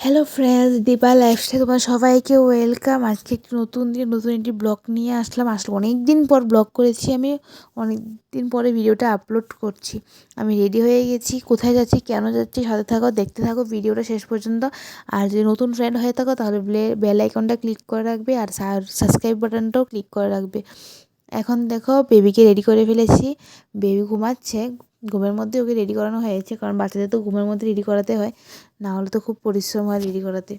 Hello friends, Dipa lifestyle তোমার সবাইকে welcome. আজকে একটি নতুন দিন নতুন একটি ব্লগ নিয়ে আসলাম। আসলে অনেক দিন পর ব্লগ করেছি, আমি অনেক দিন পরে ভিডিওটা আপলোড করছি। আমি রেডি হয়ে গেছি, কোথায় যাচ্ছি কেন যাচ্ছি সাথে থাকো, দেখতে থাকো ভিডিওটা শেষ পর্যন্ত। আর যদি নতুন ফ্রেন্ড হয়ে থাকো তাহলে বেল আইকনটা ক্লিক করে রাখবে আর সাবস্ক্রাইব বাটনটাও ক্লিক করে রাখবে। এখন দেখো বেবিকে রেডি করে ফেলেছি, বেবি ঘুমাচ্ছে। ঘুমের মধ্যে ওকে রেডি করানো হয়েছে, কারণ বাচ্চাদের তো ঘুমের মধ্যে রেডি করাতে হয়, না হলে তো খুব পরিশ্রম হয় রেডি করাতে।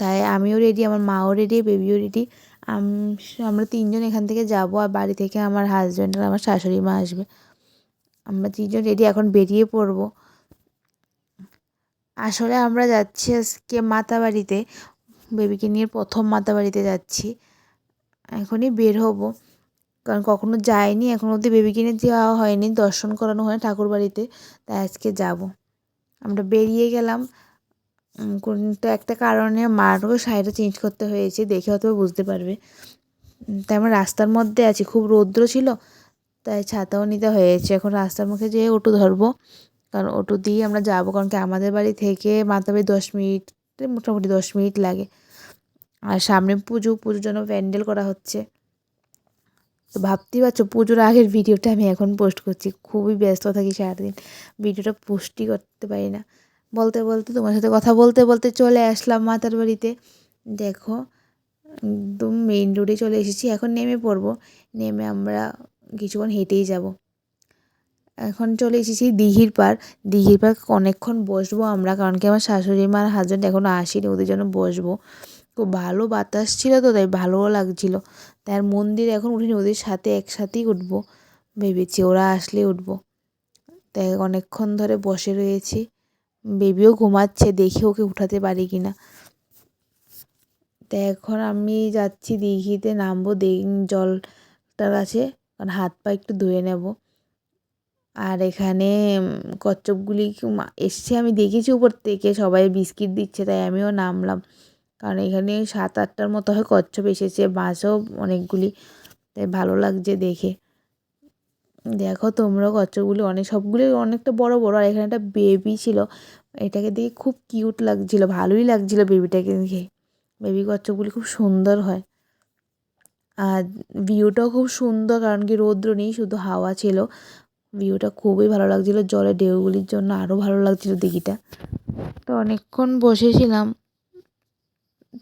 তাই আমিও রেডি, আমার মাও রেডি, বেবিও রেডি। আমরা তিনজন এখান থেকে যাব, আর বাড়ি থেকে আমার হাজব্যান্ড আর আমার শাশুড়ি মা আসবে। আমরা তিনজন রেডি, এখন বেরিয়ে পড়বো। আসলে আমরা যাচ্ছি আজকে মাতাবাড়িতে, বেবিকে নিয়ে প্রথম মাতাবাড়িতে যাচ্ছি। এখনই বের হব, কারণ কখনো যাইনি, এখন অবধি বেবিকে নিয়ে যাওয়া হয়নি, দর্শন করানো হয় ঠাকুর বাড়িতে। তাই আজকে যাব। আমরা বেরিয়ে গেলাম। কোনটা একটা কারণে মারও শাড়িটা চেঞ্জ করতে হয়েছে, দেখে হয়তো বুঝতে পারবে। তাই আমরা রাস্তার মধ্যে আছি, খুব রৌদ্র ছিল, তাই ছাতাও নিতে হয়েছে। এখন রাস্তার মুখে যেয়ে অটো ধরবো, কারণ অটো দিয়ে আমরা যাবো, কারণ কি আমাদের বাড়ি থেকে মাতাবাড়ি 10 মিনিট, মোটামুটি 10 মিনিট লাগে। আর সামনে পুজোর জন্য প্যান্ডেল করা হচ্ছে। তো ভাবতেই পারছো পুজোর আগের ভিডিওটা আমি এখন পোস্ট করছি, খুবই ব্যস্ত থাকি সারাদিন, ভিডিওটা পোস্টই করতে পারি না। বলতে বলতে তোমার সাথে কথা বলতে বলতে চলে আসলাম মাতার বাড়িতে। দেখো একদম মেইন রোডে চলে এসেছি, এখন নেমে পড়বো। নেমে আমরা কিছুক্ষণ হেঁটেই যাব। এখন চলে এসেছি দিঘির পাড়। দিঘির পাড় অনেকক্ষণ বসবো আমরা, কারণ কি আমার শাশুড়ি মার হাজব্যান্ড এখনও আসেনি, ওদের জন্য বসবো। খুব ভালো বাতাস ছিল তো, তাই ভালোও লাগছিলো। তাই আর মন্দির এখন উঠিনি, ওদের সাথে একসাথেই উঠবো ভেবেছি, ওরা আসলে উঠবো। তাই অনেকক্ষণ ধরে বসে রয়েছি। বেবিও ঘুমাচ্ছে, দেখি ওকে উঠাতে পারি কি না। তাই এখন আমি যাচ্ছি দিঘিতে, নামবো জলটার কাছে, কারণ হাত পা একটু ধুয়ে নেব। আর এখানে কচ্ছপগুলি এসছে, আমি দেখেছি উপর থেকে সবাই বিস্কিট দিচ্ছে, তাই আমিও নামলাম। কারণ এখানে 7-8টার মতো হয় কচ্ছপ এসেছে, মাছও অনেকগুলি, তাই ভালো লাগছে দেখে। দেখো তোমরাও কচ্ছপগুলি সবগুলি অনেকটা বড় বড়, আর এখানে একটা বেবি ছিল, এটাকে দেখে খুব কিউট লাগছিল, ভালোই লাগছিল বেবিটাকে দেখে। বেবি কচ্ছপগুলি খুব সুন্দর হয়, আর ভিউটাও খুব সুন্দর, কারণ কি রৌদ্র নেই, শুধু হাওয়া ছিল। ভিউটা খুবই ভালো লাগছিল, জলের ঢেউগুলির জন্য আরও ভালো লাগছিল দিঘিটা। তো অনেকক্ষণ বসেছিলাম,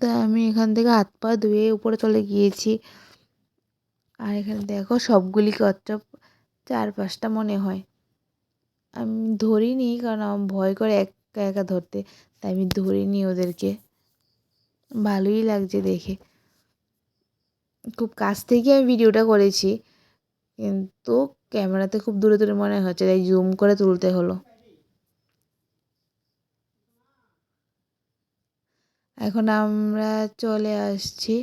তাই আমি এখান থেকে হাত পা ধুয়ে উপরে চলে গিয়েছি। আর এখানে দেখো সবগুলি কচ্ছপ, 4-5টা মনে হয়। আমি ধরিনি, কারণ আমার ভয় করে একা একা ধরতে, তাই আমি ধরিনি ওদেরকে। ভালোই লাগছে দেখে, খুব কাছ থেকে আমি ভিডিওটা করেছি, কিন্তু ক্যামেরাতে খুব দূরে দূরে মনে হচ্ছে, তাই জুম করে তুলতে হলো। এখন আমরা চলে আসছি,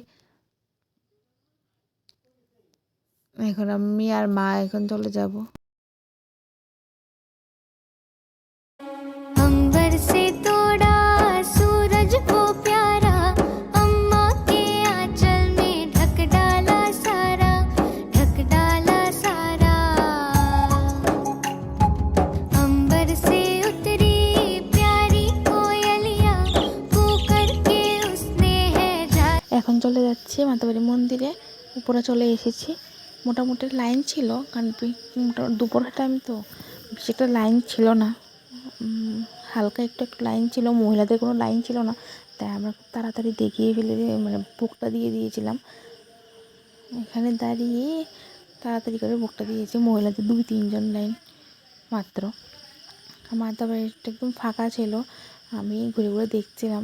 এখন আমি আর মা এখন চলে যাব। अंबर से तोड़ा सूरज को प्यारा, अम्मा के आंचल में ढक डाला सारा, ढक डाला सारा। अंबर से उतरी प्यारी कोयलिया, कू करके उसने है जा। এখন চলে যাচ্ছি মাতাবাড়ি মন্দিরে, উপরে চলে এসেছি। মোটামুটি লাইন ছিল, কারণ দুপুরের টাইম তো বেশি একটা লাইন ছিল না, হালকা একটু একটু লাইন ছিল, মহিলাদের কোনো লাইন ছিল না। তাই আমরা খুব তাড়াতাড়ি দেখিয়ে ফেলে মানে ভোগটা দিয়ে দিয়েছিলাম। এখানে দাঁড়িয়ে তাড়াতাড়ি করে ভোগটা দিয়েছে, মহিলাদের 2-3জন লাইন মাত্র। মাতাবাড়িটা একদম ফাঁকা ছিল, আমি ঘুরে ঘুরে দেখছিলাম,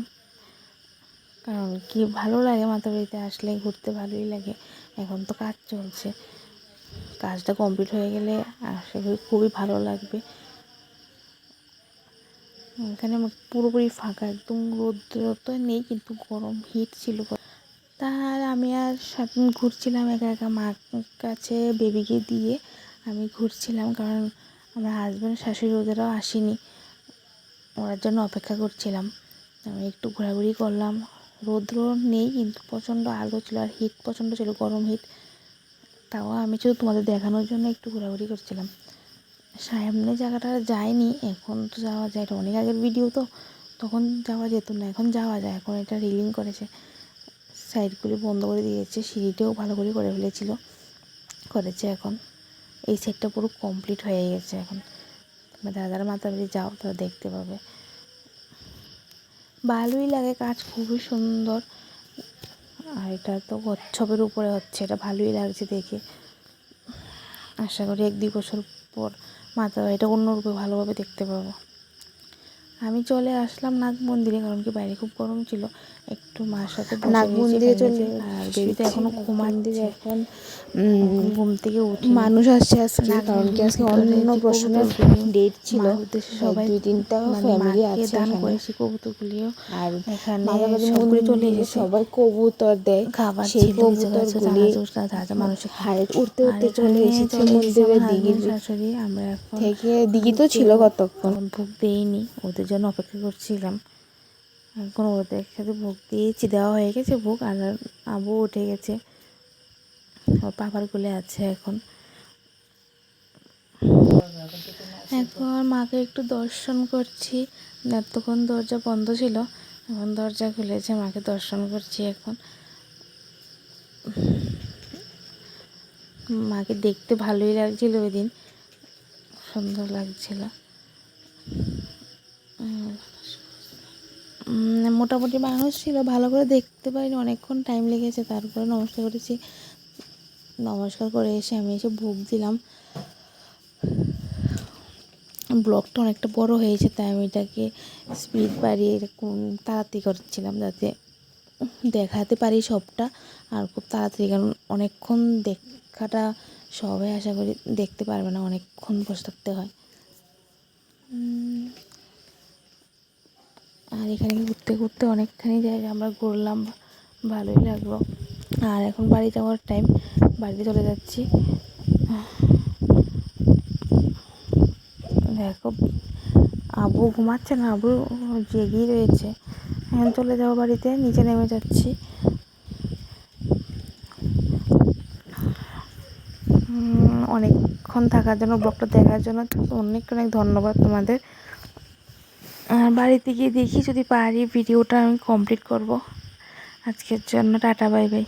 কারণ কি ভালো লাগে মাতাবাড়িতে আসলে, ঘুরতে ভালোই লাগে। এখন তো কাজ চলছে, কাজটা কমপ্লিট হয়ে গেলে আশা করি খুবই ভালো লাগবে। এখানে পুরোপুরি ফাঁকা, একদম রৌদ্র তো নেই, কিন্তু গরম হিট ছিল। তার আমি আর সাথে ঘুরছিলাম একা একা, মার কাছে বেবিকে দিয়ে আমি ঘুরছিলাম, কারণ আমার হাজব্যান্ড শাশুড়ি ওদেরও আসেনি, ওনার জন্য অপেক্ষা করছিলাম। আমি একটু ঘোরাঘুরি করলাম, রৌদ্র নেই কিন্তু প্রচণ্ড আলো ছিল, আর হিট প্রচণ্ড ছিল, গরম হিট। তাও আমি শুধু তোমাদের দেখানোর জন্য একটু ঘোরাঘুরি করছিলাম। সামনে জায়গাটা যায়নি, এখন তো যাওয়া যায়, এটা অনেক আগের ভিডিও তো তখন যাওয়া যেত না, এখন যাওয়া যায়। এখন এটা রিলিং করেছে, সাইডগুলি বন্ধ করে দিয়েছে, সিঁড়িটাও ভালো করে করেছে। এখন এই সেটটা পুরো কমপ্লিট হয়ে গেছে। এখন যারা মাতাবাড়ি যাও তারা দেখতে পাবে, ভালোই লাগে, কাজ খুবই সুন্দর। আর এটা তো কচ্ছপের উপরে হচ্ছে, এটা ভালোই লাগছে দেখে। আশা করি 1-2 বছর পর মাতাবাড়িটা অন্যরূপে ভালোভাবে দেখতে পাবো। আমি চলে আসলাম নাগ মন্দিরে, কারণ কি বাইরে খুব গরম ছিল, একটু মার সাথে নাগ মন্দিরে চলে আর বেবি তো এখনো ঘুমাচ্ছে। এখন ঘুম থেকে উঠি, মানুষ আসছে আজকে, কারণ কি আজকে অন্নপ্রাশনের ডেট ছিল। সবাই 2-3টা ফ্যামিলি আছে দান এখানে। করেছি কবুতরগুলিও, আর এখানে মাতাবাড়ি সবগুলি চলে মন্দিরে এসেছে। সবাই কবুতর দেয়, খাবার সেই ছিল, কবুতরগুলি মানুষের হাইট উঠতে চলে এসেছে মন্দিরের দিঘির শাশুড়ি। আমরা এখন থেকে। দিঘি তো ছিল কতক্ষণ। ভোগ দেইনি, ওদের জন্য অপেক্ষা করছিলাম। এখন ওদের সাথে ভোগ দিয়েছি, দেওয়া হয়ে গেছে ভোগ। আর আবু উঠে গেছে, ওর পাপার কোলে আছে এখন। মাকে একটু দর্শন করছি, এতক্ষণ দরজা বন্ধ ছিল, এখন দরজা খুলেছে, মাকে দর্শন করছি এখন। মাকে দেখতে ভালোই লাগছিল, ওই দিন সুন্দর লাগছিল। মোটামুটি মানুষ ছিল, ভালো করে দেখতে পারিনি, অনেকক্ষণ টাইম লেগেছে। তারপরে নমস্কার করেছি, নমস্কার করে এসে আমি ভোগ দিলাম। ব্লগটা অনেকটা বড় হয়েছে, তাই আমি এটাকে স্পিড বাড়িয়ে এরকম তাড়াতাড়ি করছিলাম, যাতে দেখাতে পারি সবটা আর খুব তাড়াতাড়ি। কারণ অনেকক্ষণ দেখাটা সবাই আশা করি দেখতে পারবে না, অনেকক্ষণ বসে থাকতে হয়। আর এখানে ঘুরতে ঘুরতে অনেকখানি জায়গা আমরা ঘুরলাম, ভালোই লাগলো। আর এখন বাড়ি যাওয়ার টাইম, বাড়িতে চলে যাচ্ছি। দেখো আবু ঘুমাচ্ছে না, আবু জেগেই রয়েছে। এখন চলে যাবো বাড়িতে, নিচে নেমে যাচ্ছি। অনেকক্ষণ থাকার জন্য, ব্লগটা দেখার জন্য অনেক অনেক ধন্যবাদ তোমাদের। আর বাড়িতে গিয়ে দেখি যদি পারি ভিডিওটা আমি কমপ্লিট করব। আজকের জন্য টাটা, বাই বাই।